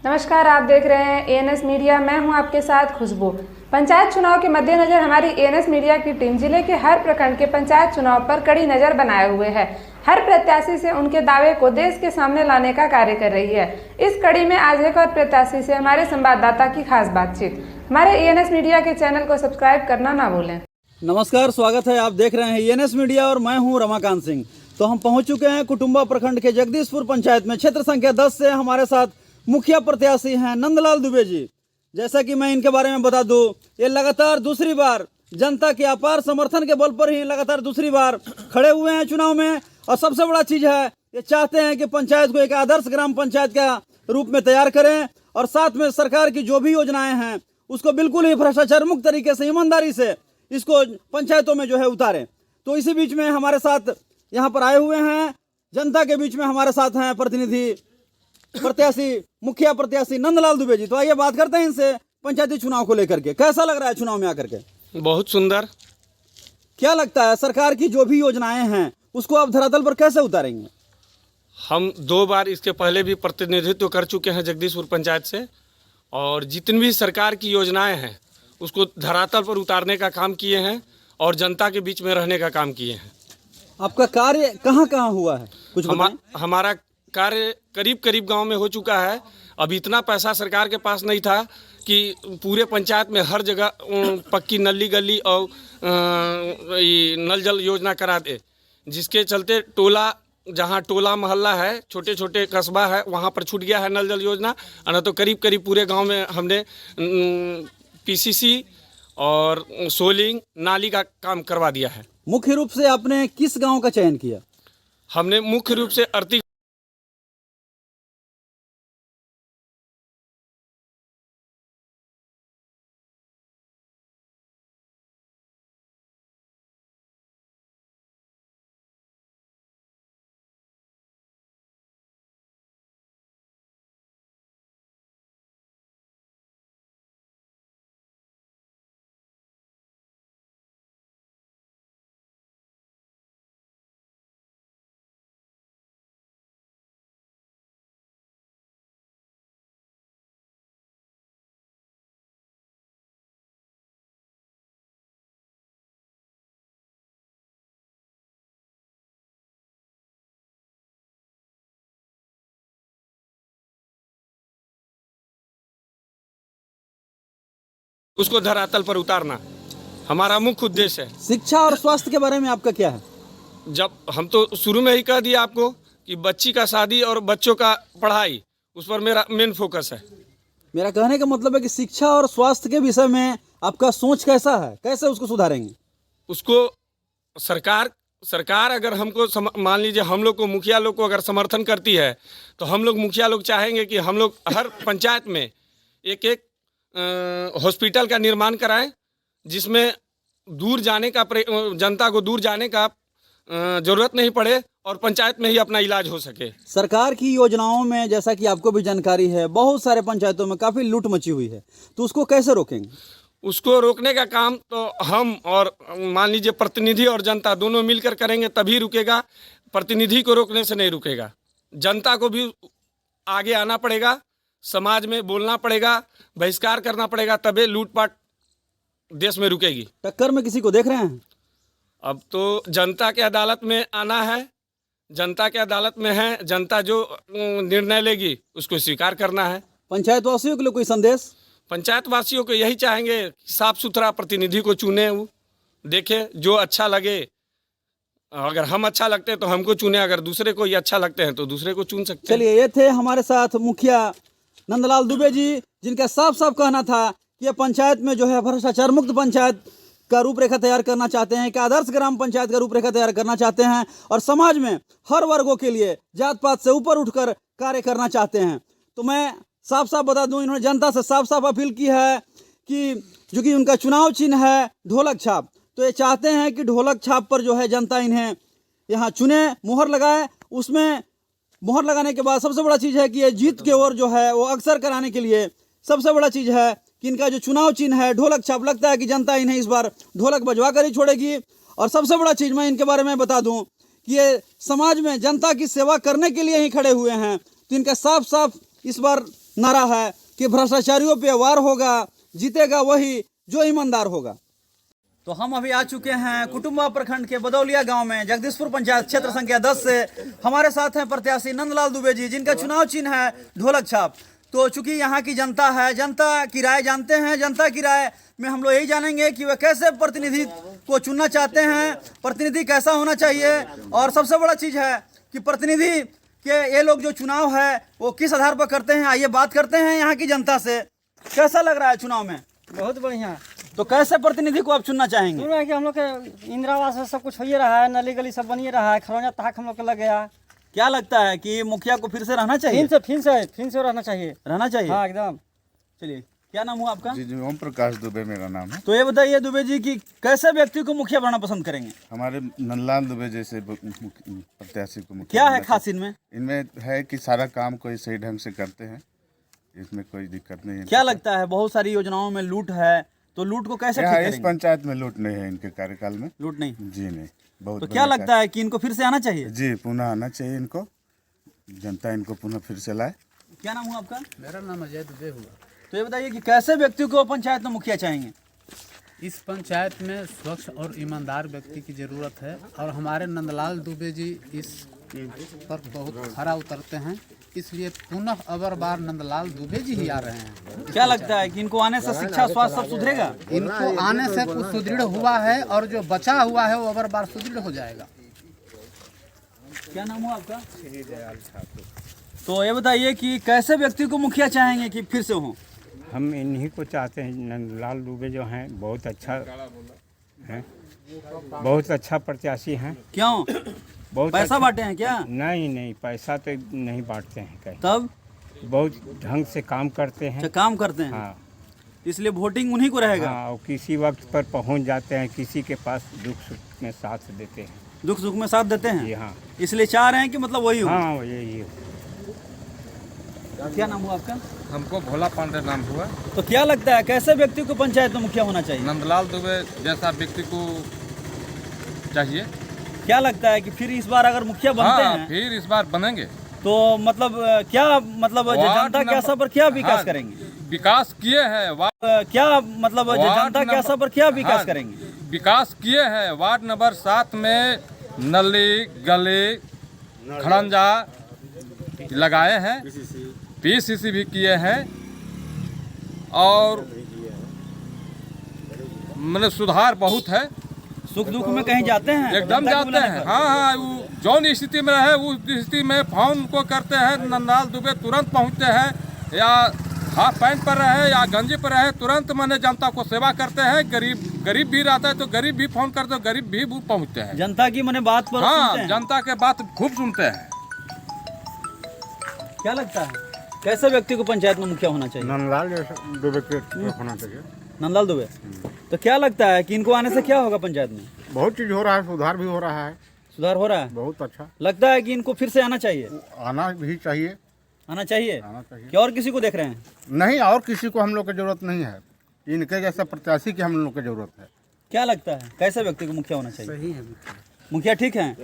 नमस्कार, आप देख रहे हैं एएनएस मीडिया। मैं हूं आपके साथ खुशबू। पंचायत चुनाव के मद्देनजर हमारी एएनएस मीडिया की टीम जिले के हर प्रखंड के पंचायत चुनाव पर कड़ी नजर बनाए हुए है। हर प्रत्याशी से उनके दावे को देश के सामने लाने का कार्य कर रही है। इस कड़ी में आज एक और प्रत्याशी से हमारे संवाददाता की खास बातचीत। हमारे एएनएस मीडिया के चैनल को सब्सक्राइब करना ना भूलें। नमस्कार, स्वागत है। आप देख रहे हैं एएनएस मीडिया और मैं हूं रमाकांत सिंह। तो हम पहुंच चुके हैं कुटुंबा प्रखंड के जगदीशपुर पंचायत में। क्षेत्र संख्या 10 से हमारे साथ मुखिया प्रत्याशी हैं नंदलाल दुबे जी। जैसा कि मैं इनके बारे में बता दूं, ये लगातार दूसरी बार जनता के अपार समर्थन के बल पर ही लगातार दूसरी बार खड़े हुए हैं चुनाव में। और सबसे बड़ा चीज है, ये चाहते हैं कि पंचायत को एक आदर्श ग्राम पंचायत का रूप में तैयार करें और साथ में सरकार की जो भी योजनाएं हैं उसको बिल्कुल ही भ्रष्टाचार मुक्त तरीके से, ईमानदारी से इसको पंचायतों में जो है उतारें। तो इसी बीच में हमारे साथ यहाँ पर आए हुए हैं, जनता के बीच में हमारे साथ हैं प्रतिनिधि प्रत्याशी, मुखिया प्रत्याशी नंदलाल दुबे जी। तो आइए बात करते हैं इनसे पंचायती चुनाव को लेकर के। कैसा लग रहा है चुनाव में आकर के? बहुत सुंदर। क्या लगता है सरकार की जो भी योजनाएं हैं उसको आप धरातल पर कैसे उतारेंगे? हम 2 बार इसके पहले भी प्रतिनिधित्व कर चुके हैं जगदीशपुर पंचायत से, और जितनी भी सरकार की योजनाएं हैं उसको धरातल पर उतारने का काम किए हैं और जनता के बीच में रहने का काम किए हैं। आपका कार्य कहाँ कहाँ हुआ है, कुछ बताएं? हमारा कार्य करीब करीब गांव में हो चुका है। अब इतना पैसा सरकार के पास नहीं था कि पूरे पंचायत में हर जगह पक्की नली गली और नल जल योजना करा दे, जिसके चलते जहां टोला मोहल्ला है, छोटे छोटे कस्बा है, वहां पर छूट गया है नल जल योजना। ना तो करीब करीब पूरे गांव में हमने पीसीसी और सोलिंग नाली का काम करवा दिया है। मुख्य रूप से आपने किस गांव का चयन किया? हमने मुख्य रूप से अर्ती उसको धरातल पर उतारना हमारा मुख्य उद्देश्य है। शिक्षा और स्वास्थ्य के बारे में आपका क्या है? जब हम तो शुरू में ही कह दिया आपको कि बच्ची का शादी और बच्चों का पढ़ाई, उस पर मेरा मेन फोकस है। मेरा कहने का मतलब है कि शिक्षा और स्वास्थ्य के विषय में आपका सोच कैसा है, कैसे उसको सुधारेंगे? उसको सरकार अगर हमको मान लीजिए हम लोग को, मुखिया लोग को अगर समर्थन करती है तो हम लोग मुखिया लोग चाहेंगे कि हम लोग हर पंचायत में एक हॉस्पिटल का निर्माण कराएं, जिसमें जनता को दूर जाने का ज़रूरत नहीं पड़े और पंचायत में ही अपना इलाज हो सके। सरकार की योजनाओं में, जैसा कि आपको भी जानकारी है, बहुत सारे पंचायतों में काफ़ी लूट मची हुई है, तो उसको कैसे रोकेंगे? उसको रोकने का काम तो हम और मान लीजिए प्रतिनिधि और जनता दोनों मिलकर करेंगे, तभी रुकेगा। प्रतिनिधि को रोकने से नहीं रुकेगा, जनता को भी आगे आना पड़ेगा, समाज में बोलना पड़ेगा, बहिष्कार करना पड़ेगा, तभी लूटपाट देश में रुकेगी। टक्कर में किसी को देख रहे हैं? अब तो जनता के अदालत में आना है, जनता के अदालत में है, जनता जो निर्णय लेगी उसको स्वीकार करना है। पंचायत वासियों के लिए कोई संदेश? पंचायत वासियों को यही चाहेंगे साफ सुथरा प्रतिनिधि को चुने, वो देखे जो अच्छा लगे। अगर हम अच्छा लगते हैं तो हमको चुने, अगर दूसरे को ये अच्छा लगते हैं तो दूसरे को चुन सकते हैं। चलिए, ये थे हमारे साथ मुखिया नंदलाल दुबे जी, जिनका साफ साफ कहना था कि ये पंचायत में जो है भ्रष्टाचार मुक्त पंचायत का रूपरेखा तैयार करना चाहते हैं, कि आदर्श ग्राम पंचायत का रूपरेखा तैयार करना चाहते हैं और समाज में हर वर्गों के लिए जात पात से ऊपर उठकर कार्य करना चाहते हैं। तो मैं साफ साफ बता दूं, इन्होंने जनता से साफ साफ अपील की है कि जो कि उनका चुनाव चिन्ह है ढोलक छाप, तो ये चाहते हैं कि ढोलक छाप पर जो है जनता इन्हें यहाँ चुने, मोहर लगाए। उसमें मोहर लगाने के बाद सबसे बड़ा चीज़ है कि ये जीत के ओर जो है वो अक्सर कराने के लिए सबसे बड़ा चीज़ है कि इनका जो चुनाव चिन्ह है ढोलक छाप, लगता है कि जनता इन्हें इस बार ढोलक बजवा कर ही छोड़ेगी। और सबसे बड़ा चीज़ मैं इनके बारे में बता दूं कि ये समाज में जनता की सेवा करने के लिए ही खड़े हुए हैं, तो इनका साफ साफ इस बार नारा है कि भ्रष्टाचारियों पे वार होगा, जीतेगा वही जो ईमानदार होगा। तो हम अभी आ चुके हैं कुटुंबा प्रखंड के बदौलिया गांव में, जगदीशपुर पंचायत क्षेत्र संख्या 10 से। हमारे साथ हैं प्रत्याशी नंदलाल दुबे जी, जिनका चुनाव चिन्ह है ढोलक छाप। तो चूंकि यहाँ की जनता है, जनता की राय जानते हैं, जनता की राय में हम लोग यही जानेंगे कि वह कैसे प्रतिनिधि को चुनना चाहते हैं, प्रतिनिधि कैसा होना चाहिए, और सबसे बड़ा चीज़ है कि प्रतिनिधि के ये लोग जो चुनाव है वो किस आधार पर करते हैं। आइए बात करते हैं यहाँ की जनता से, कैसा लग रहा है चुनाव में? बहुत बढ़िया। तो कैसे प्रतिनिधि को आप चुनना चाहेंगे? सुन रहे हैं कि हम लोग के इंदिरा आवास में सब कुछ हो ही रहा है, नली गली सब बन ही रहा है, खरौना तहक हम लोग को लग गया। क्या लगता है कि मुखिया को फिर से रहना चाहिए? फिर से रहना चाहिए। रहना चाहिए, हाँ एकदम। चलिए, क्या नाम हुआ आपका? जी ओम प्रकाश दुबे मेरा नाम है। तो ये बताइए दुबे जी कि कैसे व्यक्ति को मुखिया बनाना पसंद करेंगे? हमारे नंदलाल दुबे जैसे प्रत्याशी को मुखिया क्या है बनाना खास इनमें? इनमें है कि सारा काम कोई सही ढंग से करते हैं, इसमें कोई दिक्कत नहीं है। क्या लगता है बहुत सारी योजनाओं में लूट है, तो लूट को कैसे ठीक यहाँ इस करेंगे? पंचायत में लूट नहीं है इनके कार्यकाल में। लूट नहीं, जी नहीं, बहुत तो क्या बढ़िया लगता है कि इनको फिर से आना चाहिए? जी पुनः आना चाहिए इनको, जनता इनको पुनः फिर से लाए। क्या नाम हुआ आपका? मेरा नाम अजय दुबे हुआ। तो ये बताइए कि कैसे व्यक्ति को पंचायत में मुखिया चाहेंगे? इस पंचायत में स्वच्छ और ईमानदार व्यक्ति की ज़रूरत है, और हमारे नंदलाल दुबे जी इस पर बहुत खरा उतरते हैं, इसलिए पुनः अबर बार नंदलाल दुबे जी ही आ रहे हैं। क्या लगता है कि इनको आने से शिक्षा स्वास्थ्य सब सुधरेगा? इनको आने से कुछ सुदृढ़ हुआ है, और जो बचा हुआ है वो अबर बार सुदृढ़ हो जाएगा। क्या नाम हुआ आपका? श्री दयाल ठाकुर। तो ये बताइए कि कैसे व्यक्ति को मुखिया चाहेंगे कि फिर से हो? हम इन्हीं को चाहते हैं। नंदलाल दुबे जो हैं बहुत अच्छा हैं, बहुत अच्छा प्रत्याशी हैं। क्यों? बहुत पैसा अच्छा- बांटे हैं क्या? नहीं, पैसा तो नहीं बांटते हैं कहीं। तब बहुत ढंग से काम करते अच्छा हैं। काम करते हैं, हाँ इसलिए वोटिंग उन्हीं को रहेगा। हाँ, और किसी वक्त पर पहुंच जाते हैं, किसी के पास दुख सुख में साथ देते हैं। दुख सुख में साथ देते जी हैं, हाँ, इसलिए चाह रहे हैं कि मतलब वही हो। हाँ यही है। क्या नाम हुआ आपका? हमको भोला पांडे नाम हुआ। तो क्या लगता है कैसे व्यक्ति को पंचायत में मुखिया होना चाहिए? नंदलाल दुबे जैसा व्यक्ति को चाहिए। क्या लगता है कि फिर इस बार अगर मुखिया बनते हाँ, हैं फिर इस बार बनेंगे तो मतलब क्या मतलब जो वार्ड जनता के नंबर- आशा पर क्या विकास हाँ, करेंगे? विकास किए हैं क्या मतलब जो वार्ड जनता के नंबर- आशा पर क्या विकास हाँ, करेंगे? विकास किए हैं। वार्ड नंबर 7 में नली गली खड़ंजा लगाए हैं, PCC भी किए हैं, और मतलब सुधार बहुत है। सुख दुख में कहीं जाते हैं? एकदम जनता को जाते बुलाने हैं। पर? हाँ, वो जौन स्थिति में रहे उस स्थिति में फोन को करते हैं, नंदलाल दुबे तुरंत पहुंचते हैं, या हाफ पैंट पर रहे या गंजी पर रहे, तुरंत मैंने जनता को सेवा करते हैं। गरीब भी रहता है तो गरीब भी फोन करते हैं, गरीब भी वो पहुंचते हैं। जनता की मैंने बात पर हाँ, सुनते हैं। जनता के बात खूब सुनते हैं। क्या लगता है कैसे व्यक्ति को पंचायत में मुखिया होना चाहिए? नंदलाल दुबे के होना चाहिए। नंदलाल दुबे। तो क्या लगता है कि इनको आने से क्या होगा पंचायत में? बहुत चीज़ हो रहा है, सुधार भी हो रहा है, सुधार हो रहा है? बहुत अच्छा। लगता है कि इनको फिर से आना चाहिए? आना भी चाहिए। आना चाहिए आना चाहिए। कि और किसी को देख रहे हैं? नहीं, और किसी को हम लोग की जरूरत नहीं है, इनके जैसा प्रत्याशी की हम लोग की जरूरत है। क्या लगता है कैसे व्यक्ति को मुखिया होना चाहिए? सही है। मुखिया ठीक है?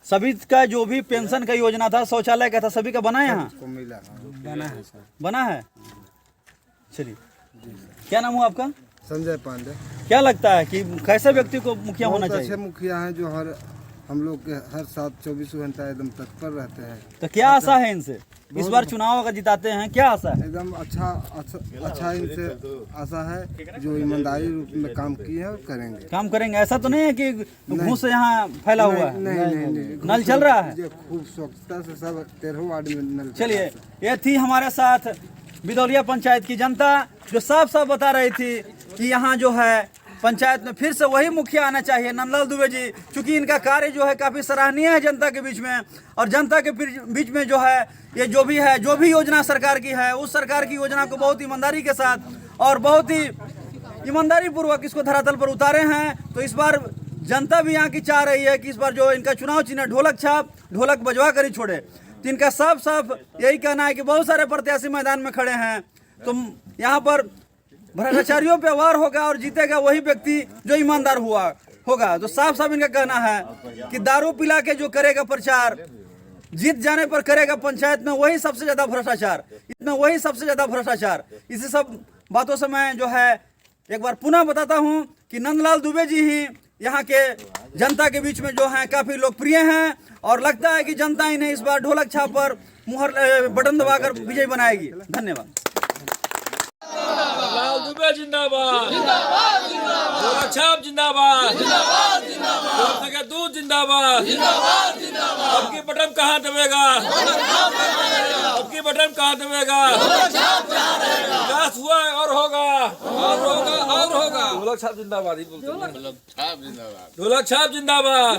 सभी का जो भी पेंशन का योजना था, शौचालय का था, सभी का बना है यहाँ? बना है सर। बना है। चलिए, क्या नाम हुआ आपका? संजय पांडे। क्या लगता है कि कैसे व्यक्ति को मुखिया होना बहुत चाहिए? अच्छे मुखिया हैं जो हम लोग के हर साथ 24 घंटा एकदम तत्पर रहते हैं। तो क्या आशा है इनसे? इस बार चुनाव अगर जिताते हैं, क्या आशा है? एकदम अच्छा इनसे आशा है, जो ईमानदारी रूप में काम किए हैं और करेंगे। काम करेंगे? ऐसा तो नहीं है कि घूस यहाँ फैला हुआ है? नहीं। नल चल रहा है? ये खूब स्वच्छता से सब 13 वार्ड में नल। चलिए, ये थी हमारे साथ बिदौलिया पंचायत की जनता, जो साफ साफ बता रही थी कि यहाँ जो है पंचायत में फिर से वही मुखिया आना चाहिए, नंदलाल दुबे जी। चूँकि इनका कार्य जो है काफ़ी सराहनीय है जनता के बीच में, और जनता के बीच में जो है ये जो भी योजना सरकार की है, उस सरकार की योजना को बहुत ईमानदारी के साथ और बहुत ही ईमानदारी पूर्वक इसको धरातल पर उतारे हैं। तो इस बार जनता भी यहाँ की चाह रही है कि इस बार जो इनका चुनाव चिन्ह ढोलक छाप, ढोलक बजवा कर ही छोड़े। तो इनका साफ साफ यही कहना है कि बहुत सारे प्रत्याशी मैदान में खड़े हैं, तो यहाँ पर भ्रष्टाचारियों पे वार होगा और जीतेगा वही व्यक्ति जो ईमानदार होगा। तो साफ साफ इनका कहना है कि दारू पिला के जो करेगा प्रचार, जीत जाने पर करेगा पंचायत में वही सबसे ज्यादा भ्रष्टाचार, इसमें वही सबसे ज्यादा भ्रष्टाचार। इसी सब बातों से मैं जो है एक बार पुनः बताता हूं कि नंदलाल दुबे जी ही यहाँ के जनता के बीच में जो है काफी लोकप्रिय हैं और लगता है कि जनता इन्हें इस बार ढोलक छाप पर मुहर बटन दबाकर विजयी बनाएगी। धन्यवाद। नंदलाल दुबे जिंदाबाद, ढोलक छाप जिंदाबाद, दूध जिंदाबाद। अब की बटन कहाँ दबेगा? अब की बटन कहाँ दबेगा? विकास हुआ और होगा, और होगा, और होगा। ढोलक छाप जिंदाबाद ही बोलते हैं। ढोलक छाप जिंदाबाद।